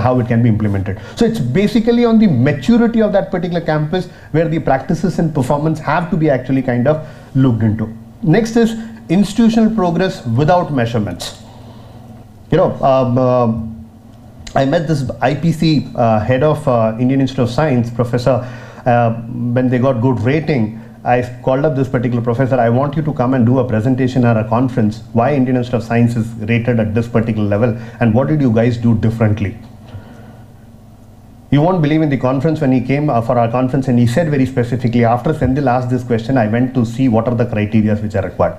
how it can be implemented. So it's basically on the maturity of that particular campus where the practices and performance have to be actually kind of looked into. Next is institutional progress without measurements. You know, I met this IPC head of Indian Institute of Science, professor, when they got good rating. I called up this particular professor, I want you to come and do a presentation at a conference, why Indian Institute of Science is rated at this particular level and what did you guys do differently. You won't believe in the conference when he came for our conference and he said very specifically, after Senthil asked this question, I went to see what are the criteria which are required.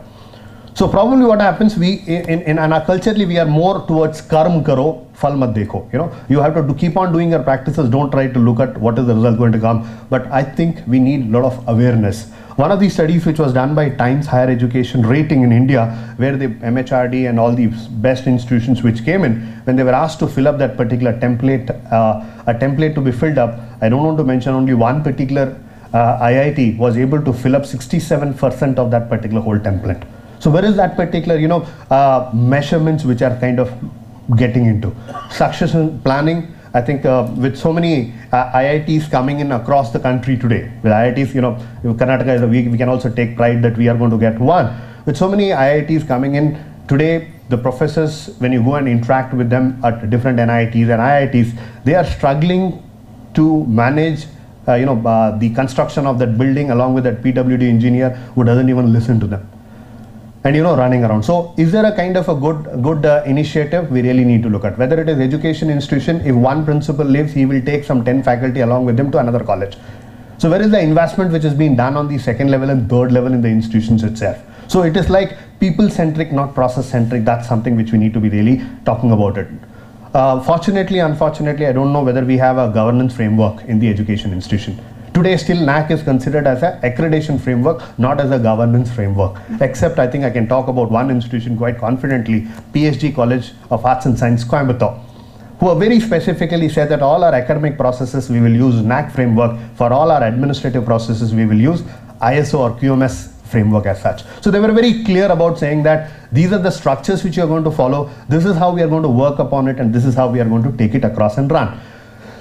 So probably what happens, we in our culturally we are more towards karm karo, phal mat dekho. You know, you have to keep on doing your practices. Don't try to look at what is the result going to come. But I think we need a lot of awareness. One of these studies which was done by Times Higher Education Rating in India, where the MHRD and all the best institutions which came in, when they were asked to fill up that particular template, a template to be filled up, I don't want to mention only one particular IIT was able to fill up 67% of that particular whole template. So where is that particular, you know, measurements which are kind of getting into? Succession planning, I think with so many IITs coming in across the country today, with IITs, you know, Karnataka is we can also take pride that we are going to get one. With so many IITs coming in today, the professors, when you go and interact with them at different NITs and IITs, they are struggling to manage the construction of that building along with that PWD engineer who doesn't even listen to them. And running around. So is there a kind of a good initiative? We really need to look at whether it is education institution. If one principal leaves, he will take some 10 faculty along with him to another college. So where is the investment which is being done on the second level and third level in the institutions itself? So it is like people centric, not process centric. That's something which we need to be really talking about it. Fortunately, unfortunately, I don't know whether we have a governance framework in the education institution. Today still NAC is considered as an accreditation framework, not as a governance framework. Except I think I can talk about one institution quite confidently, PSG College of Arts and Science, Coimbatore, who have very specifically said that all our academic processes we will use NAC framework, for all our administrative processes we will use ISO or QMS framework as such. So they were very clear about saying that these are the structures which you are going to follow, this is how we are going to work upon it, and this is how we are going to take it across and run.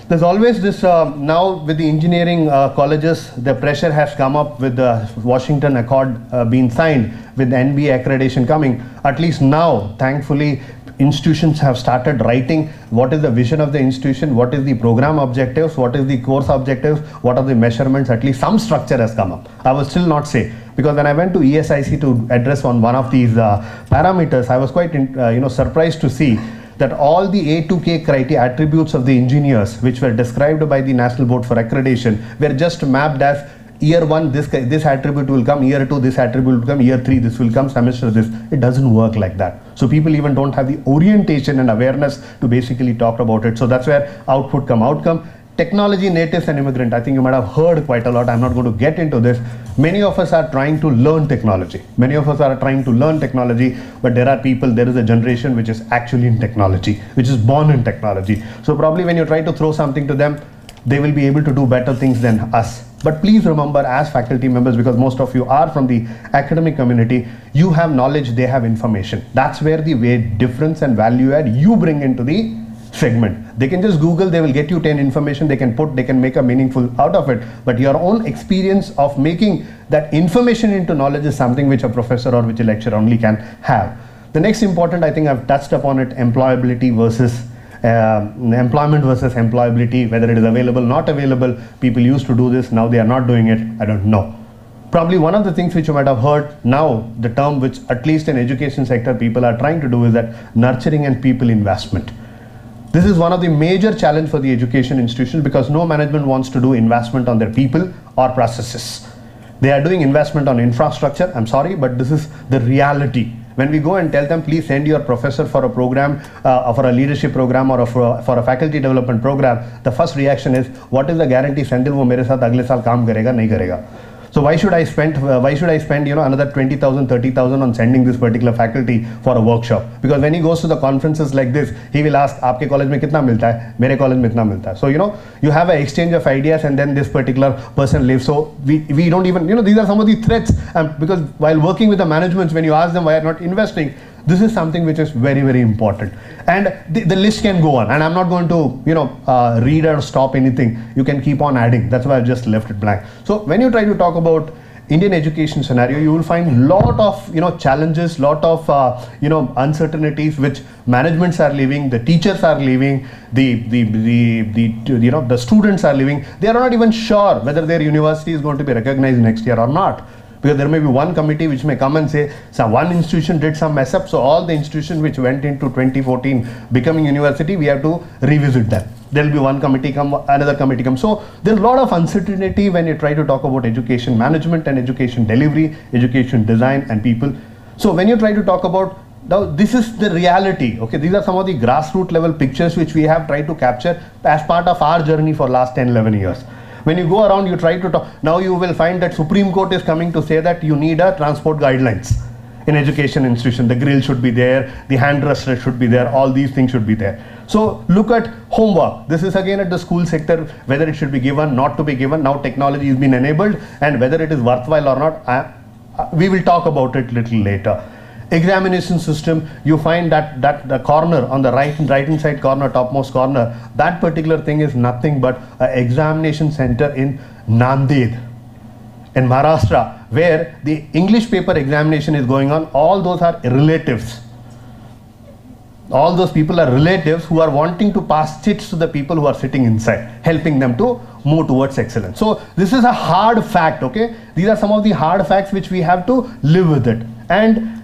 There's always this, now with the engineering colleges, the pressure has come up with the Washington Accord being signed, with the NBA accreditation coming. At least now, thankfully, institutions have started writing what is the vision of the institution, what is the program objectives, what is the course objectives, what are the measurements. At least some structure has come up. I will still not say, because when I went to ESIC to address on one of these parameters, I was quite surprised to see that all the A2K criteria attributes of the engineers which were described by the National Board for Accreditation were just mapped as year 1 this attribute will come, year 2 this attribute will come, year 3 this will come, semester this. It doesn't work like that. So people even don't have the orientation and awareness to basically talk about it. So that's where output come outcome. Technology natives and immigrant, I think you might have heard quite a lot. I'm not going to get into this. Many of us are trying to learn technology. Many of us are trying to learn technology, but there are people, there is a generation which is actually in technology, which is born in technology. So probably when you try to throw something to them, they will be able to do better things than us. But please remember, as faculty members, because most of you are from the academic community, you have knowledge, they have information. That's where the difference and value add you bring into the segment. They can just Google, they will get you 10 information, they can make a meaningful out of it, but your own experience of making that information into knowledge is something which a professor or which a lecturer only can have. The next important, I think I've touched upon it, employability versus employment versus employability, whether it is available, not available. People used to do this, now they are not doing it, I don't know. Probably one of the things which you might have heard now, the term which at least in education sector people are trying to do is that nurturing and people investment. This is one of the major challenge for the education institution, because no management wants to do investment on their people or processes. They are doing investment on infrastructure. I'm sorry, but this is the reality. When we go and tell them, please send your professor for a program, for a leadership program or for a faculty development program, the first reaction is, what is the guarantee Senthil wo mere saath agle saal kaam karega, nahi karega? So why should I spend another 20,000, 30,000 on sending this particular faculty for a workshop? Because when he goes to the conferences like this, he will ask, aapke college mein kitna milta hai? Mere college mein itna milta hai. So you have an exchange of ideas, and then this particular person leaves. So we don't even, these are some of the threats. Because while working with the managements, when you ask them why are not investing, This is something which is very, very important. And the list can go on, and I'm not going to, read or stop anything. You can keep on adding. That's why I just left it blank. So when you try to talk about Indian education scenario, you will find lot of challenges, lot of uncertainties which managements are leaving, the teachers are leaving, the students are leaving. They are not even sure whether their university is going to be recognized next year or not. Because there may be one committee which may come and say, so one institution did some mess up, so all the institutions which went into 2014 becoming university, we have to revisit them. There will be one committee come, another committee come. So there's a lot of uncertainty when you try to talk about education management and education delivery, education design and people. So when you try to talk about, now this is the reality, okay, these are some of the grassroots level pictures which we have tried to capture as part of our journey for last 10-11 years. When you go around, you try to talk, now you will find that Supreme Court is coming to say that you need a transport guidelines in education institution. The grill should be there, the hand rest should be there, all these things should be there. So look at homework. This is again at the school sector, whether it should be given, not to be given. Now technology has been enabled, and whether it is worthwhile or not, we will talk about it little later. Examination system, you find that the corner on the right hand side corner, topmost corner, that particular thing is nothing but an examination center in Nanded in Maharashtra, where the English paper examination is going on. All those are relatives. All those people are relatives who are wanting to pass chits to the people who are sitting inside, helping them to move towards excellence. So this is a hard fact, okay? These are some of the hard facts which we have to live with it. And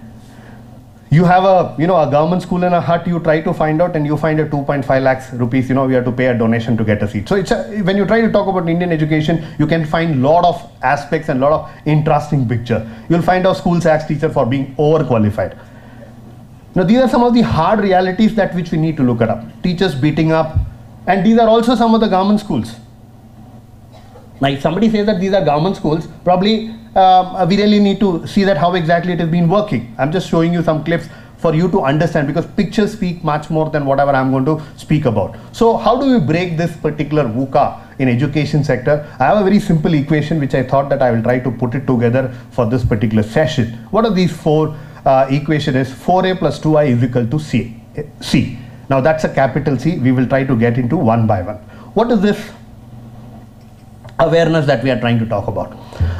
you have a government school in a hut, you try to find out and you find a 2.5 lakhs rupees, you have to pay a donation to get a seat. So it's when you try to talk about Indian education, you can find lot of aspects and lot of interesting picture. You'll find our school sacks teacher for being overqualified. Now these are some of the hard realities that which we need to look at. Teachers beating up, and these are also some of the government schools. Now if somebody says that these are government schools, probably we really need to see that how exactly it has been working. I'm just showing you some clips for you to understand, because pictures speak much more than whatever I'm going to speak about. So how do we break this particular VUCA in education sector? I have a very simple equation which I thought that I will try to put it together for this particular session. What are these four equation is 4a plus 2i is equal to C. Now that's a capital C. We will try to get into one by one. What is this awareness that we are trying to talk about?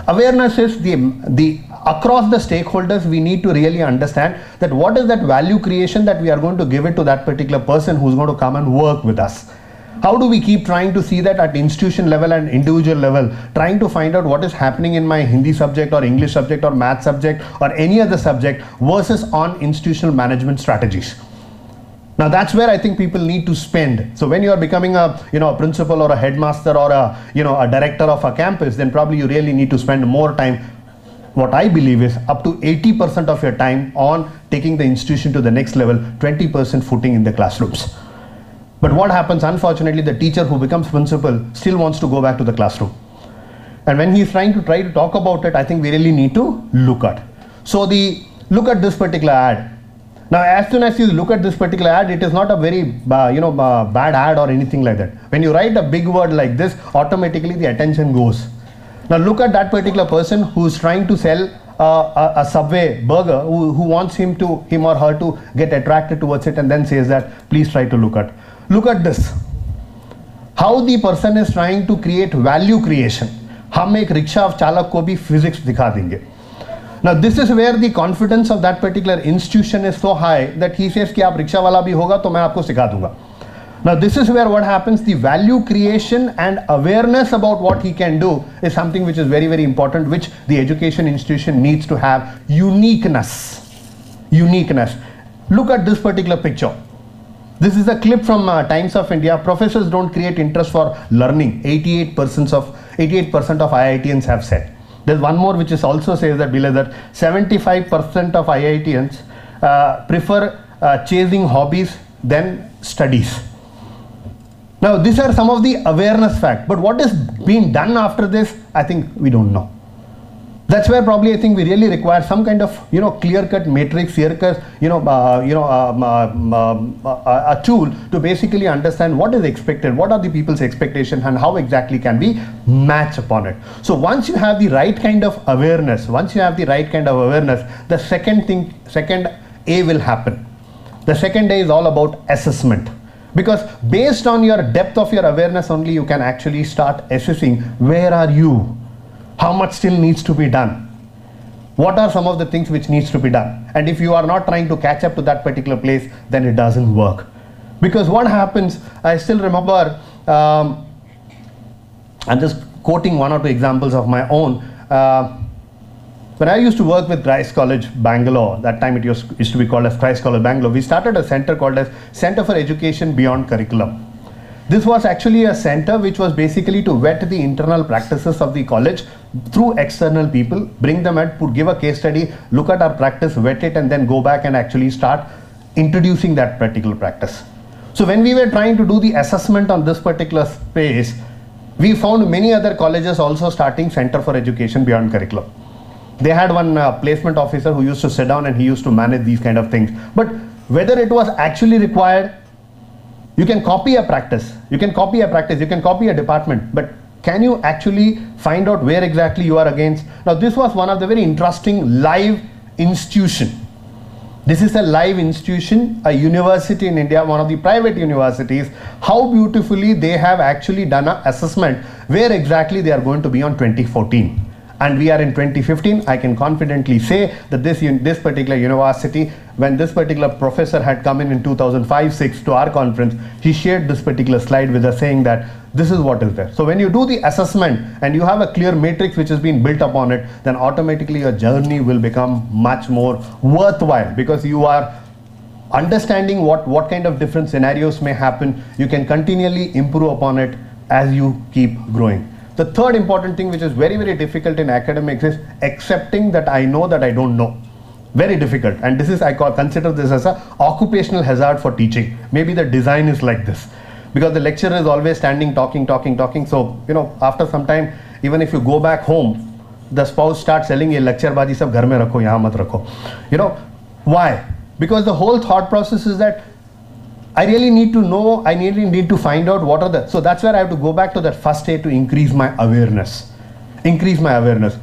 Awareness is the across the stakeholders, we need to really understand that what is that value creation that we are going to give it to that particular person who's going to come and work with us. How do we keep trying to see that at institution level and individual level, trying to find out what is happening in my Hindi subject or English subject or math subject or any other subject versus on institutional management strategies. Now that's where I think people need to spend. So when you are becoming a principal or a headmaster or a director of a campus, then probably you really need to spend more time. What I believe is up to 80% of your time on taking the institution to the next level, 20% footing in the classrooms. But what happens, unfortunately, the teacher who becomes principal still wants to go back to the classroom. And when he's trying to talk about it, I think we really need to look at. So look at this particular ad. Now, as soon as you look at this particular ad, it is not a very bad ad or anything like that. When you write a big word like this, automatically the attention goes. Now look at that particular person who is trying to sell a Subway burger, who wants him or her to get attracted towards it, and then says that please try to look at this. How the person is trying to create value creation. हम एक rickshaw चालक को भी physics दिखा देंगे. Now this is where the confidence of that particular institution is so high that he says कि आप rickshaw वाला भी होगा तो मैं आपको सिखा दूंगा. Now this is where what happens, the value creation and awareness about what he can do is something which is very, very important, which the education institution needs to have. Uniqueness. Look at this particular picture. This is a clip from Times of India. Professors don't create interest for learning. 88% of IITians have said. There's one more which is also says that below that 75% of IITians prefer chasing hobbies than studies. Now these are some of the awareness facts, but what is being done after this, I think we don't know. That's where probably I think we really require some kind of clear-cut matrix, clear-cut a tool to basically understand what is expected, what are the people's expectations, and how exactly can we match upon it. So once you have the right kind of awareness, the second A will happen. The second day is all about assessment. Because based on your depth of your awareness only, you can actually start assessing where are you, how much still needs to be done, what are some of the things which needs to be done. And if you are not trying to catch up to that particular place, then it doesn't work. Because what happens, I still remember, I'm just quoting one or two examples of my own. When I used to work with Christ College Bangalore, that time it used to be called as Christ College Bangalore, we started a center called as Center for Education Beyond Curriculum. This was actually a center which was basically to vet the internal practices of the college through external people, bring them and give a case study, look at our practice, vet it, and then go back and actually start introducing that particular practice. So when we were trying to do the assessment on this particular space, we found many other colleges also starting Center for Education Beyond Curriculum. They had one placement officer who used to sit down and he used to manage these kind of things. But whether it was actually required, you can copy a practice, you can copy a department, but can you actually find out where exactly you are against? Now this was one of the very interesting live institution. This is a live institution, a university in India, one of the private universities. How beautifully they have actually done an assessment where exactly they are going to be on 2014. And we are in 2015. I can confidently say that this particular university, when this particular professor had come in 2005-06 to our conference, he shared this particular slide with us saying that this is what is there. So when you do the assessment and you have a clear matrix which has been built upon it, then automatically your journey will become much more worthwhile, because you are understanding what kind of different scenarios may happen. You can continually improve upon it as you keep growing. The third important thing which is very, very difficult in academics is accepting that I know that I don't know. Very difficult. And this is, consider this as an occupational hazard for teaching. Maybe the design is like this. Because the lecturer is always standing, talking. So, after some time, even if you go back home, the spouse starts telling you, lecture baji sab ghar mein rakho, yahan mat rakho. Why? Because the whole thought process is that I really need to know, I really need to find out what are the, so that's where I have to go back to that first stage to increase my awareness.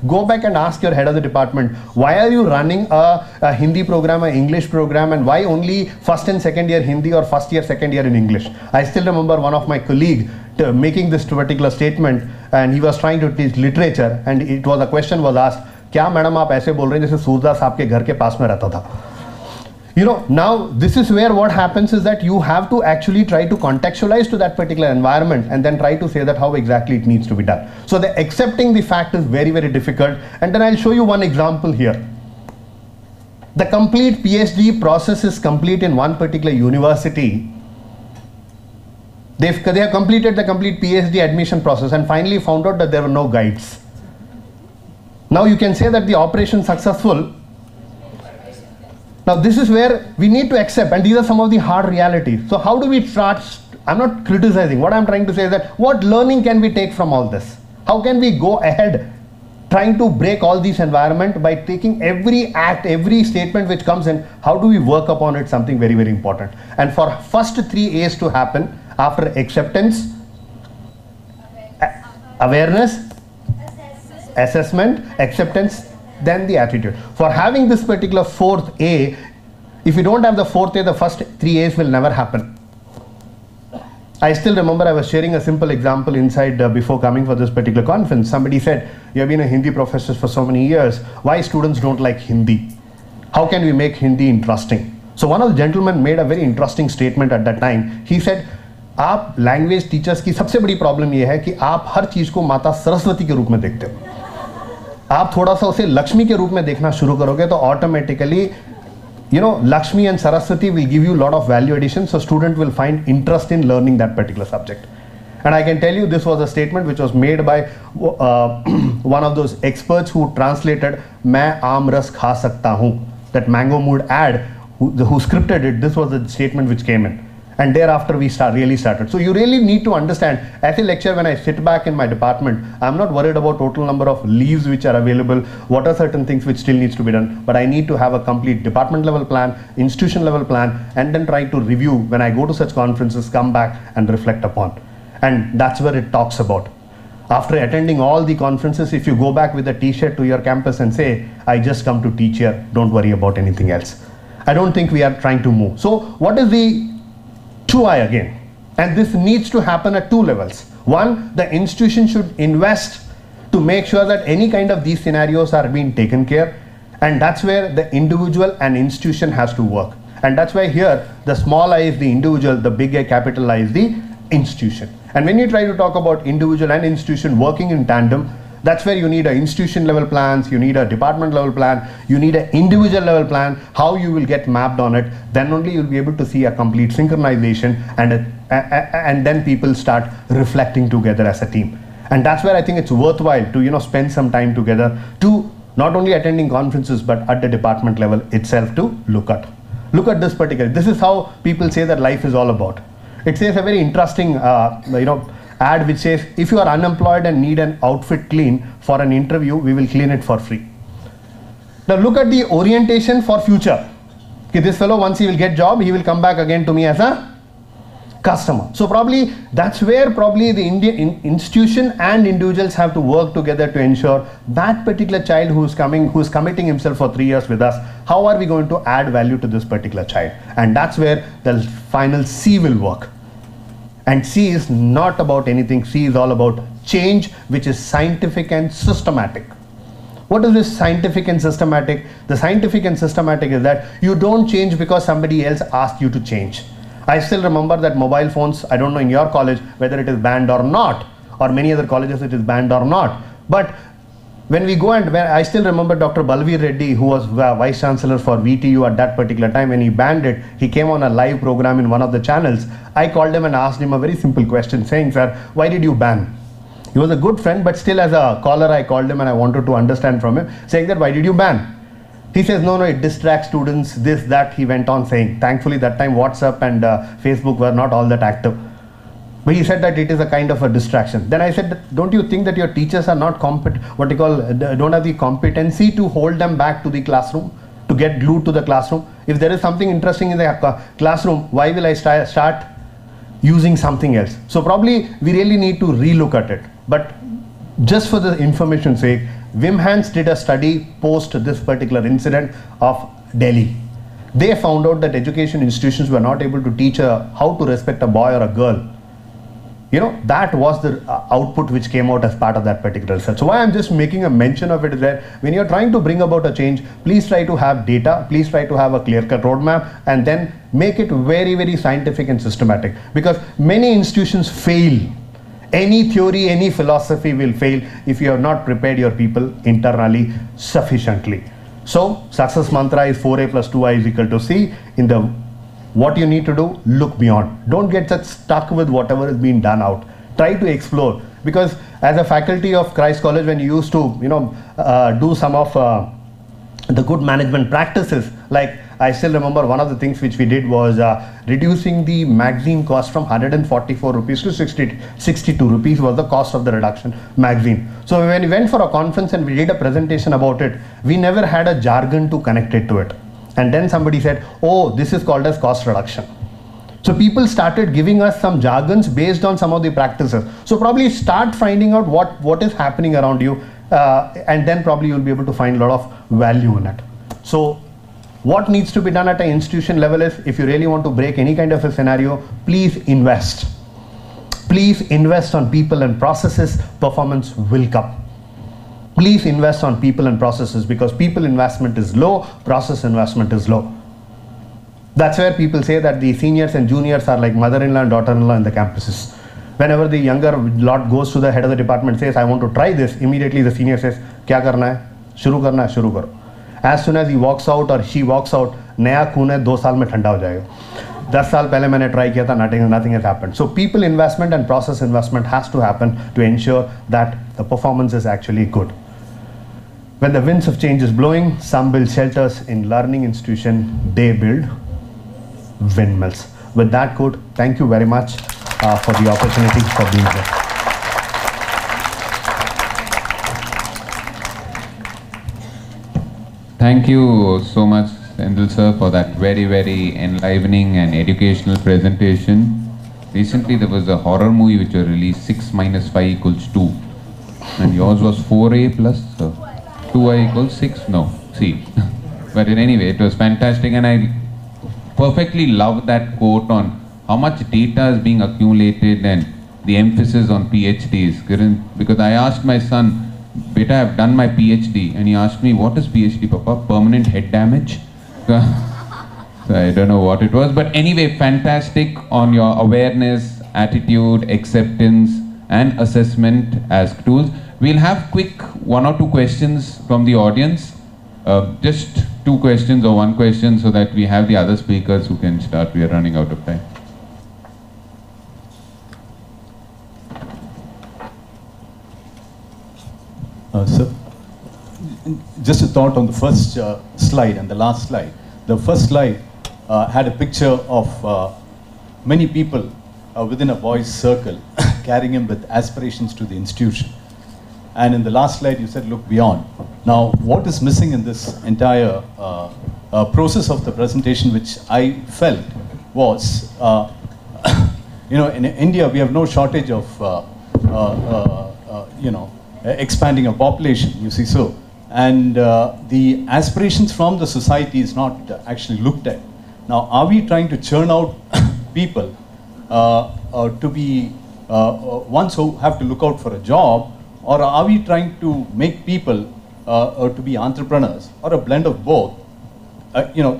Go back and ask your head of the department, why are you running a Hindi program, an English program, and why only first and second year Hindi or first year, second year in English? I still remember one of my colleagues making this particular statement, and he was trying to teach literature, and a question was asked, क्या madam आप ऐसे बोल रहे हैं जैसे सूरदास आपके घर के पास में रहता था? Now this is where what happens is that you have to actually try to contextualize to that particular environment and then try to say that how exactly it needs to be done. So the accepting the fact is very, very difficult. And then I'll show you one example here. The complete PhD process is complete in one particular university. They have completed the complete PhD admission process and finally found out that there were no guides. Now you can say that the operation successful. Now this is where we need to accept, and these are some of the hard realities. So how do we start? I'm not criticizing. What I'm trying to say is that what learning can we take from all this? How can we go ahead trying to break all these environment by taking every act, every statement which comes in, how do we work upon it? Something very, very important. And for first 3 A's to happen, after acceptance, awareness, assessment, acceptance, then the attitude. For having this particular fourth A, if you don't have the fourth A, the first 3 A's will never happen. I still remember I was sharing a simple example inside before coming for this particular conference. Somebody said, you have been a Hindi professor for so many years. Why students don't like Hindi? How can we make Hindi interesting? So one of the gentlemen made a very interesting statement at that time. He said, आप language teachers की सबसे बड़ी problem ये है कि आप हर चीज को माता सरस्वती के रूप में देखते हो. आप थोड़ा सा उसे लक्ष्मी के रूप में देखना शुरू करोगे तो automatically Lakshmi and Saraswati will give you a lot of value addition, so student will find interest in learning that particular subject. And I can tell you this was a statement which was made by one of those experts who translated मैं आम रस खा सकता हूँ, that Mango Mood ad, who scripted it. This was the statement which came in. And thereafter we really started. So you really need to understand, as a lecturer, when I sit back in my department, I'm not worried about total number of leaves which are available, what are certain things which still needs to be done, but I need to have a complete department level plan, institution level plan, and then try to review when I go to such conferences, come back and reflect upon. And that's where it talks about. After attending all the conferences, if you go back with a t-shirt to your campus and say, I just come to teach here, don't worry about anything else. I don't think we are trying to move. So what is the 2I again? And this needs to happen at two levels. One, the institution should invest to make sure that any kind of these scenarios are being taken care, and that's where the individual and institution has to work. And that's why here the small I is the individual, the big I, capital I is the institution. And when you try to talk about individual and institution working in tandem, that's where you need an institution level plans, you need a department level plan, you need an individual level plan, how you will get mapped on it. Then only you'll be able to see a complete synchronization, and then people start reflecting together as a team. And that's where I think it's worthwhile to spend some time together to not only attending conferences but at the department level itself to look at this particular. This is how people say that life is all about. It says a very interesting ad which says, if you are unemployed and need an outfit clean for an interview, we will clean it for free. Now look at the orientation for future. Okay, this fellow, once he will get job, he will come back again to me as a customer. So probably that's where probably the Indian institution and individuals have to work together to ensure that particular child who's committing himself for 3 years with us, how are we going to add value to this particular child? And that's where the final C will work. And C is not about anything. C is all about change, which is scientific and systematic. What is this scientific and systematic? The scientific and systematic is that you don't change because somebody else asked you to change. I still remember that mobile phones, I don't know in your college whether it is banned or not, or many other colleges it is banned or not. But when we go and I still remember Dr. Balveer Reddy, who was Vice Chancellor for VTU at that particular time, when he banned it, he came on a live program in one of the channels. I called him and asked him a very simple question saying, sir, why did you ban? He was a good friend, but still as a caller I called him and I wanted to understand from him, saying that why did you ban? He says, no, it distracts students, this, that, he went on saying. Thankfully that time WhatsApp and Facebook were not all that active. But he said that it is a kind of a distraction. Then I said, don't you think that your teachers are not don't have the competency to hold them back to the classroom, to get glued to the classroom? If there is something interesting in the classroom, why will I start using something else? So probably we really need to relook at it. But just for the information's sake, Wim Hans did a study post this particular incident of Delhi. They found out that education institutions were not able to teach how to respect a boy or a girl. That was the output which came out as part of that particular research. So why I'm just making a mention of it is that when you're trying to bring about a change, please try to have data, please try to have a clear-cut roadmap, and then make it very, very scientific and systematic. Because many institutions fail. Any theory, any philosophy will fail if you have not prepared your people internally sufficiently. So success mantra is 4A plus 2I is equal to C. What you need to do, look beyond. Don't get stuck with whatever is being done out. Try to explore. Because as a faculty of Christ College, when you used to do some of the good management practices, like I still remember one of the things which we did was reducing the magazine cost from 144 rupees to 62 rupees was the cost of the reduction magazine. So when we went for a conference and we did a presentation about it, we never had a jargon to connect it to it. And then somebody said, oh, this is called as cost reduction. So people started giving us some jargons based on some of the practices. So probably start finding out what is happening around you, and then probably you'll be able to find a lot of value in it. So what needs to be done at an institution level is, if you really want to break any kind of a scenario, please invest. Please invest on people and processes, performance will come. Please invest on people and processes, because people investment is low, process investment is low. That's where people say that the seniors and juniors are like mother-in-law and daughter-in-law in the campuses. Whenever the younger lot goes to the head of the department, says, I want to try this, immediately the senior says, kya karna hai? Shuru karna hai, shuru karo. As soon as he walks out or she walks out, naya khoon hai, 2 saal mein thanda ho jayega. 10 saal pehle maine try kiya tha, nothing has happened. So people investment and process investment has to happen to ensure that the performance is actually good. When the winds of change is blowing, some build shelters. In learning institution, they build windmills. With that quote, thank you very much for the opportunity for being here. Thank you so much, Senthil sir, for that very, very enlivening and educational presentation. Recently there was a horror movie which was released, 6 minus 5 equals 2. And yours was 4A plus 2I equals 6? No, C. But anyway, it was fantastic, and I perfectly love that quote on how much data is being accumulated and the emphasis on PhDs. Because I asked my son, "Beta, I've done my PhD," and he asked me, "What is PhD, Papa? Permanent head damage?" So I don't know what it was, but anyway, fantastic on your awareness, attitude, acceptance, and assessment as tools. We'll have quick 1 or 2 questions from the audience. Just 2 questions or 1 question so that we have the other speakers who can start. We are running out of time. Sir, just a thought on the first slide and the last slide. The first slide had a picture of many people within a boy's circle carrying him with aspirations to the institution. And in the last slide, you said, look beyond. Now, what is missing in this entire process of the presentation, which I felt was, in India, we have no shortage of, expanding a population, you see so. And the aspirations from the society is not actually looked at. Now, are we trying to churn out people to be ones who have to look out for a job, or are we trying to make people to be entrepreneurs, or a blend of both?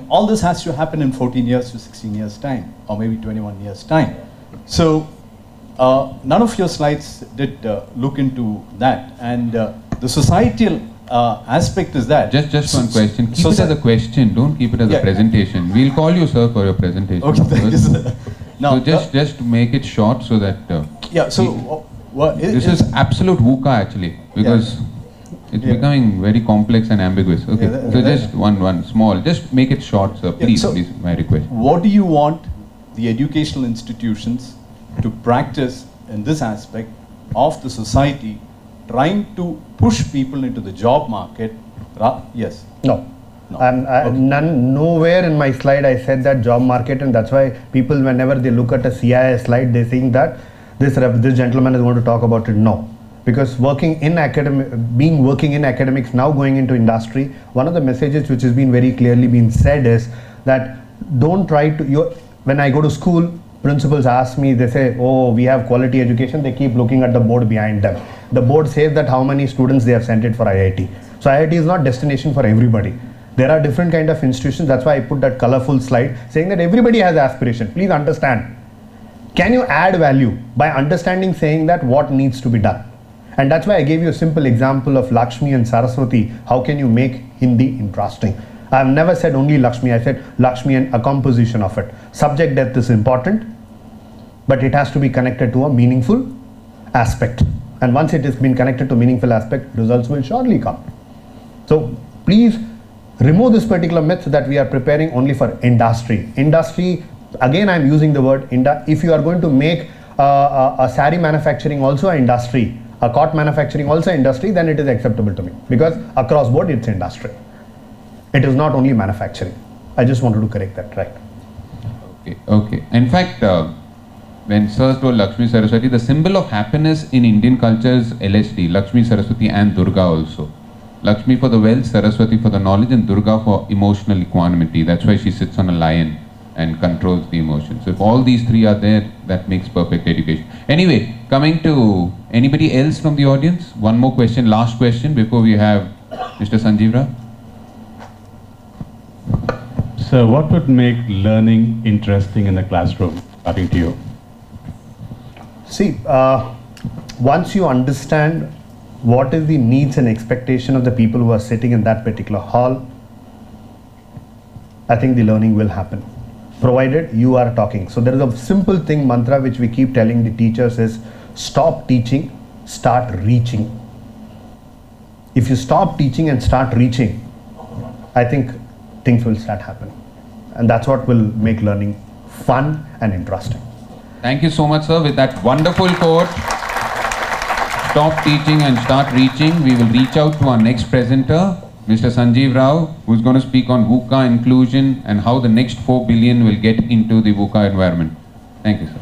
All this has to happen in 14 years to 16 years time, or maybe 21 years time. So none of your slides did look into that, and the societal aspect is that. Just one question. Keep it as a question. Don't keep it as a presentation. We'll call you, sir, for your presentation. Okay, thank you, sir. Now, so just make it short so that. This is absolute VUCA actually, because it's becoming very complex and ambiguous. Okay, so just one small. Just make it short, sir. Please, please, my request. What do you want the educational institutions to practice in this aspect of the society, trying to push people into the job market? Yes. No. Nowhere in my slide I said that job market, and that's why people, whenever they look at a CIS slide, they think that this gentleman is going to talk about it. No, because working in academics, now going into industry, one of the messages which has been very clearly been said is that don't try to. When I go to school, principals ask me, they say, "Oh, we have quality education." They keep looking at the board behind them. The board says that how many students they have sent it for IIT. So IIT is not destination for everybody. There are different kind of institutions. That's why I put that colorful slide saying that everybody has aspiration. Please understand. Can you add value by understanding, saying that what needs to be done? And that's why I gave you a simple example of Lakshmi and Saraswati. How can you make Hindi interesting? I've never said only Lakshmi. I said Lakshmi and a composition of it. Subject depth is important, but it has to be connected to a meaningful aspect. And once it has been connected to meaningful aspect, results will surely come. So please remove this particular myth that we are preparing only for industry. Industry, again I'm using the word if you are going to make a sari manufacturing also an industry, a cot manufacturing also industry, then it is acceptable to me, because across board it's industry. It is not only manufacturing. I just wanted to correct that, right? Okay. In fact, when Sir told Lakshmi Saraswati, the symbol of happiness in Indian culture is LSD, Lakshmi Saraswati and Durga also. Lakshmi for the wealth, Saraswati for the knowledge, and Durga for emotional equanimity. That's why she sits on a lion and controls the emotions. So if all these 3 are there, that makes perfect education. Anyway, coming to anybody else from the audience? One more question, last question before we have Mr. Sanjeev Rao. So what would make learning interesting in the classroom, according to you? See, once you understand what is the needs and expectation of the people who are sitting in that particular hall, I think the learning will happen, provided you are talking. So there is a simple thing, mantra, which we keep telling the teachers is stop teaching, start reaching. If you stop teaching and start reaching, I think things will start happening. And that's what will make learning fun and interesting. Thank you so much, sir. With that wonderful quote, stop teaching and start reaching, we will reach out to our next presenter, Mr. Sanjeev Rao, who's going to speak on VUCA inclusion and how the next 4 billion will get into the VUCA environment. Thank you, sir.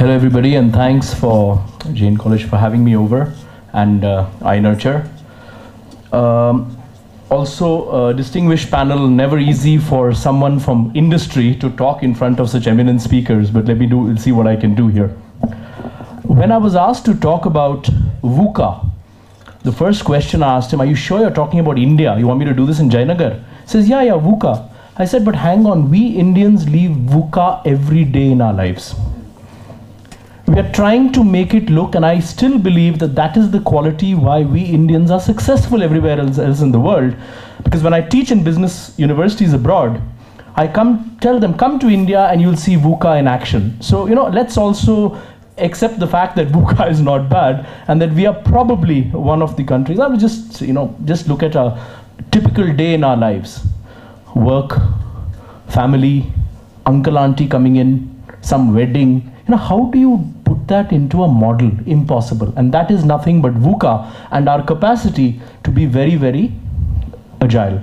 Hello everybody, and thanks for Jain College for having me over, and iNurture. Also, distinguished panel, never easy for someone from industry to talk in front of such eminent speakers, but we'll see what I can do here. When I was asked to talk about VUCA, the first question I asked him, are you sure you're talking about India? You want me to do this in Jainagar? He says, yeah, VUCA. I said, but hang on, we Indians leave VUCA every day in our lives. We are trying to make it look, and I still believe that that is the quality why we Indians are successful everywhere else in the world. Because when I teach in business universities abroad, I tell them, come to India and you'll see VUCA in action. So, let's also accept the fact that VUCA is not bad and that we are probably one of the countries. I will just look at a typical day in our lives. Work, family, uncle, auntie coming in, some wedding. How do you put that into a model? Impossible. And that is nothing but VUCA and our capacity to be very, very agile.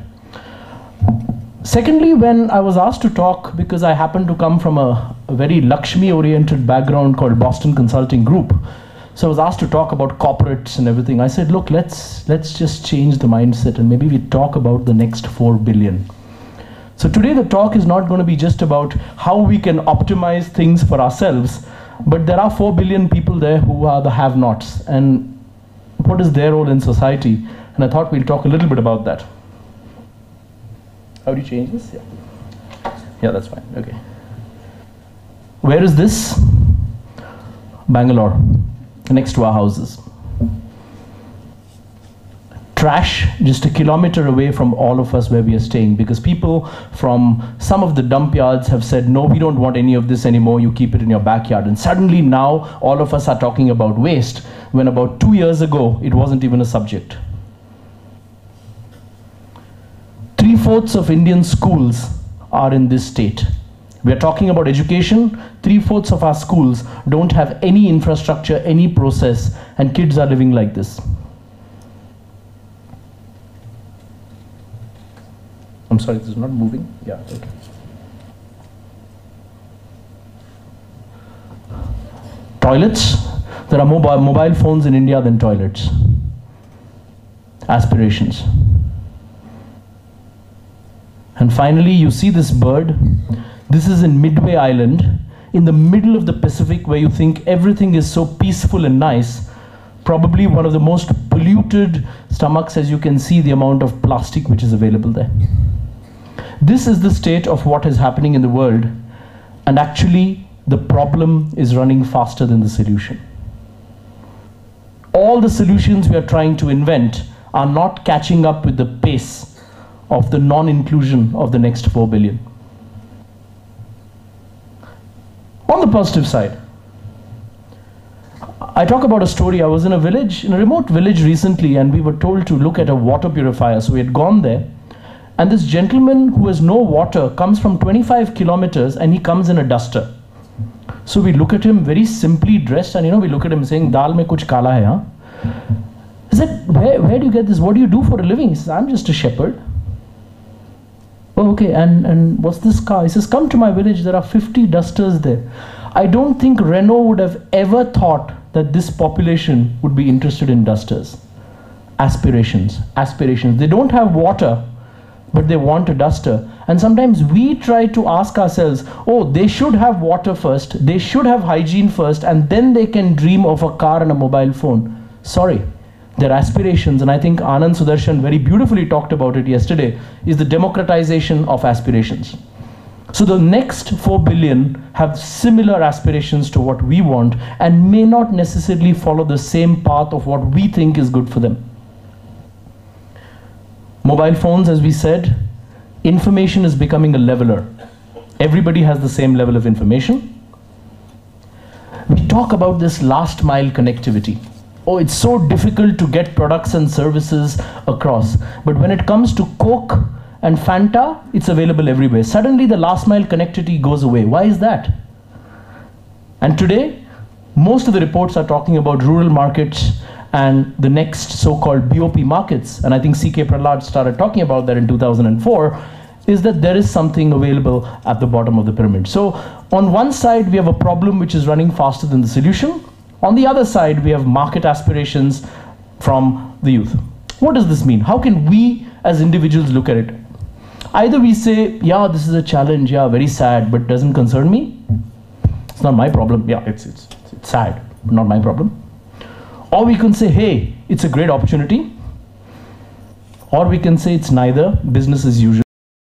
Secondly, when I was asked to talk, because I happen to come from a very Lakshmi-oriented background called Boston Consulting Group, so I was asked to talk about corporates and everything. I said, look, let's just change the mindset and maybe we talk about the next 4 billion. So today the talk is not going to be just about how we can optimize things for ourselves, but there are 4 billion people there who are the have-nots, and what is their role in society? And I thought we'll talk a little bit about that. How do you change this? Yeah, that's fine. Okay. Where is this? Bangalore, next to our houses. Trash just a kilometer away from all of us where we are staying, because people from some of the dump yards have said, no, we don't want any of this anymore, you keep it in your backyard. And suddenly now all of us are talking about waste, when about 2 years ago it wasn't even a subject. 3/4 of Indian schools are in this state. We are talking about education. 3/4 of our schools don't have any infrastructure, any process, and kids are living like this. I'm sorry, this is not moving. Yeah, okay. Toilets. There are more mobile phones in India than toilets. Aspirations. And finally, you see this bird. This is in Midway Island, in the middle of the Pacific, where you think everything is so peaceful and nice. Probably one of the most polluted stomachs, as you can see the amount of plastic which is available there. This is the state of what is happening in the world, and actually the problem is running faster than the solution. All the solutions we are trying to invent are not catching up with the pace of the non-inclusion of the next 4 billion. On the positive side, I talk about a story. I was in a village, in a remote village recently, and we were told to look at a water purifier. So we had gone there, and this gentleman who has no water comes from 25 kilometers and he comes in a duster. So we look at him, very simply dressed, and we look at him saying, "Dal mein kuch kala hai, huh?" I said, where do you get this? What do you do for a living? He says, "I'm just a shepherd." Oh, okay, and what's this car? He says, "Come to my village, there are 50 dusters there." I don't think Renault would have ever thought that this population would be interested in dusters. Aspirations, aspirations. They don't have water, but they want a duster. And sometimes we try to ask ourselves, oh, they should have water first, they should have hygiene first, and then they can dream of a car and a mobile phone. Sorry. Their aspirations, and I think Anand Sudarshan very beautifully talked about it yesterday, is the democratization of aspirations. So the next 4 billion have similar aspirations to what we want and may not necessarily follow the same path of what we think is good for them. Mobile phones, as we said, information is becoming a leveler. Everybody has the same level of information. We talk about this last mile connectivity. Oh, it's so difficult to get products and services across. But when it comes to Coke and Fanta, it's available everywhere. Suddenly the last mile connectivity goes away. Why is that? And today, most of the reports are talking about rural markets and the next so-called BOP markets. And I think C.K. Prahlad started talking about that in 2004. is that there is something available at the bottom of the pyramid. So on one side, we have a problem which is running faster than the solution. On the other side, we have market aspirations from the youth. What does this mean? How can we as individuals look at it? Either we say, yeah, this is a challenge, yeah, very sad, but doesn't concern me. It's not my problem. Yeah, it's sad, but not my problem. Or we can say, hey, it's a great opportunity. Or we can say it's neither, business as usual.